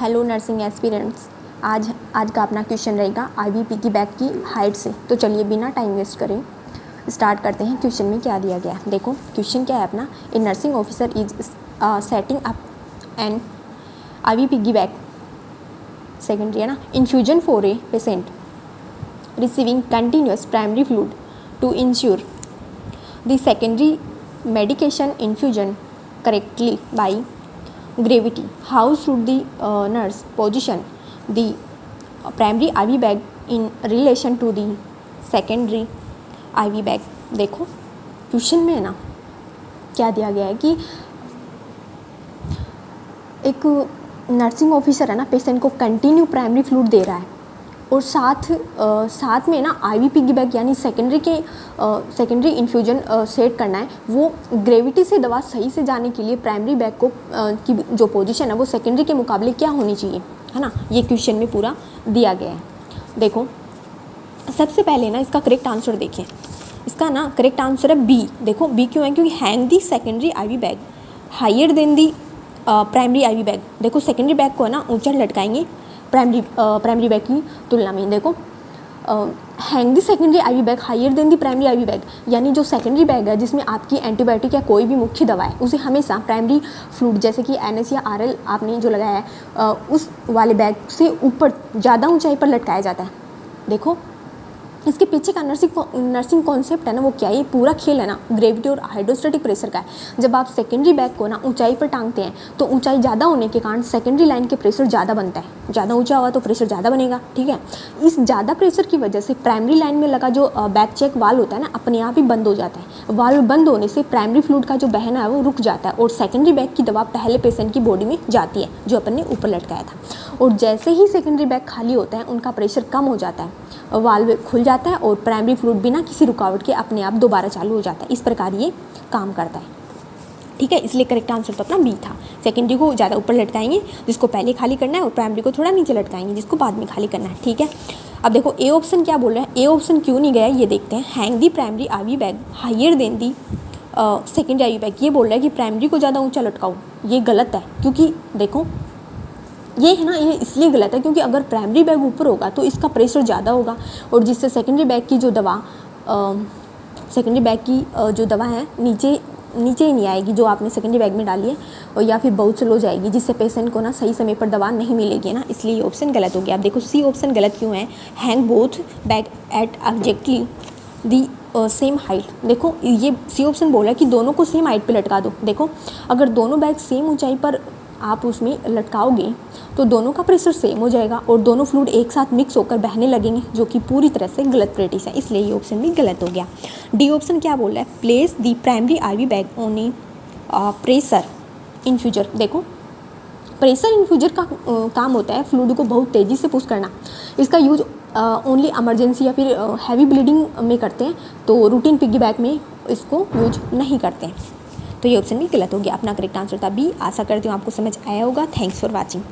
Hello nursing aspirants. आज का अपना क्वेश्चन रहेगा आईवी पिग्गी बैक की हाइट से। तो चलिए बिना टाइम वेस्ट करें स्टार्ट करते हैं। क्वेश्चन में क्या दिया गया है देखो। क्वेश्चन क्या है अपना, a nursing officer is setting up an IV piggy back secondary है ना infusion for a patient receiving continuous primary fluid to ensure the secondary medication infusion correctly by gravity. How should the nurse position the primary IV bag in relation to the secondary IV bag? देखो question में है ना क्या दिया गया है कि एक नर्सिंग ऑफिसर है ना पेशेंट को कंटिन्यू प्राइमरी फ्लूइड दे रहा है और साथ में ना आईवी पिग्गी बैग यानी सेकेंडरी इन्फ्यूजन सेट करना है। वो ग्रेविटी से दवा सही से जाने के लिए प्राइमरी बैग को की जो पोजीशन है वो सेकेंडरी के मुकाबले क्या होनी चाहिए, है ना। ये क्वेश्चन में पूरा दिया गया है। देखो सबसे पहले ना इसका करेक्ट आंसर देखें। इसका ना करेक्ट आंसर है बी। देखो बी क्यों है, क्योंकि hang the secondary IV bag higher than the primary IV bag. देखो सेकेंडरी बैग को है ना ऊंचा लटकाएंगे प्राइमरी बैग की तुलना में। देखो hang the secondary IV bag higher than the primary IV bag, यानी जो सेकेंडरी बैग है जिसमें आपकी एंटीबायोटिक या कोई भी मुख्य दवा है उसे हमेशा प्राइमरी फ्लूइड जैसे कि NS या RL आपने जो लगाया है उस वाले बैग से ऊपर ज़्यादा ऊंचाई पर लटकाया जाता है। देखो इसके पीछे का नर्सिंग कॉन्सेप्ट है ना वो क्या है, ये पूरा खेल है ना ग्रेविटी और हाइड्रोस्टैटिक प्रेशर का है। जब आप सेकेंडरी बैग को ना ऊंचाई पर टांगते हैं तो ऊंचाई ज़्यादा होने के कारण सेकेंडरी लाइन के प्रेशर ज़्यादा बनता है। ज़्यादा ऊंचा हुआ तो प्रेशर ज़्यादा बनेगा, ठीक है। इस ज़्यादा प्रेशर की वजह से प्राइमरी लाइन में लगा जो बैक चेक वाल्व होता है ना अपने आप ही बंद हो जाता है। वाल्व बंद होने से प्राइमरी फ्लूइड का जो बहना है वो रुक जाता है और सेकेंडरी बैग की दवा पहले पेशेंट की बॉडी में जाती है जो अपन ने ऊपर लटकाया था। और जैसे ही सेकेंडरी बैग खाली होता है उनका प्रेशर कम हो जाता है, वाल्व खुल जाता है और प्राइमरी फ्लूइड बिना किसी रुकावट के अपने आप दोबारा चालू हो जाता है। इस प्रकार ये काम करता है, ठीक है। इसलिए करेक्ट आंसर तो अपना बी था। सेकेंडरी को ज़्यादा ऊपर लटकाएंगे जिसको पहले खाली करना है और प्राइमरी को थोड़ा नीचे लटकाएंगे जिसको बाद में खाली करना है, ठीक है। अब देखो ए ऑप्शन क्या बोल रहा है, ए ऑप्शन क्यों नहीं गया ये देखते हैं। Hang the primary IV bag higher than the secondary IV bag, ये बोल रहा है कि प्राइमरी को ज़्यादा ऊँचा लटकाओ। ये गलत है, क्योंकि देखो ये है ना ये इसलिए गलत है क्योंकि अगर प्राइमरी बैग ऊपर होगा तो इसका प्रेशर ज़्यादा होगा और जिससे सेकेंडरी बैग की जो दवा है नीचे ही नहीं आएगी जो आपने सेकेंडरी बैग में डाली है, और या फिर बहुत स्लो जाएगी जिससे पेशेंट को ना सही समय पर दवा नहीं मिलेगी ना। इसलिए ये ऑप्शन गलत हो गया। आप देखो सी ऑप्शन गलत क्यों है, hang both bag at exactly the same height. देखो ये सी ऑप्शन बोला है कि दोनों को सेम हाइट पे लटका दो। देखो अगर दोनों बैग सेम ऊंचाई पर आप उसमें लटकाओगे तो दोनों का प्रेशर सेम हो जाएगा और दोनों फ्लूइड एक साथ मिक्स होकर बहने लगेंगे, जो कि पूरी तरह से गलत प्रैक्टिस है। इसलिए ये ऑप्शन भी गलत हो गया। डी ऑप्शन क्या बोल रहा है, place the primary IV bag on a pressure infuser. देखो प्रेशर इन्फ्यूजर का काम होता है फ्लूइड को बहुत तेज़ी से पुश करना। इसका यूज ओनली इमरजेंसी या फिर हैवी ब्लीडिंग में करते हैं, तो रूटीन पिग्गी बैग में इसको यूज नहीं करते हैं। तो ये ऑप्शन भी गलत हो गया। अपना करेक्ट आंसर था बी। आशा करती हूँ आपको समझ आया होगा। Thanks for watching.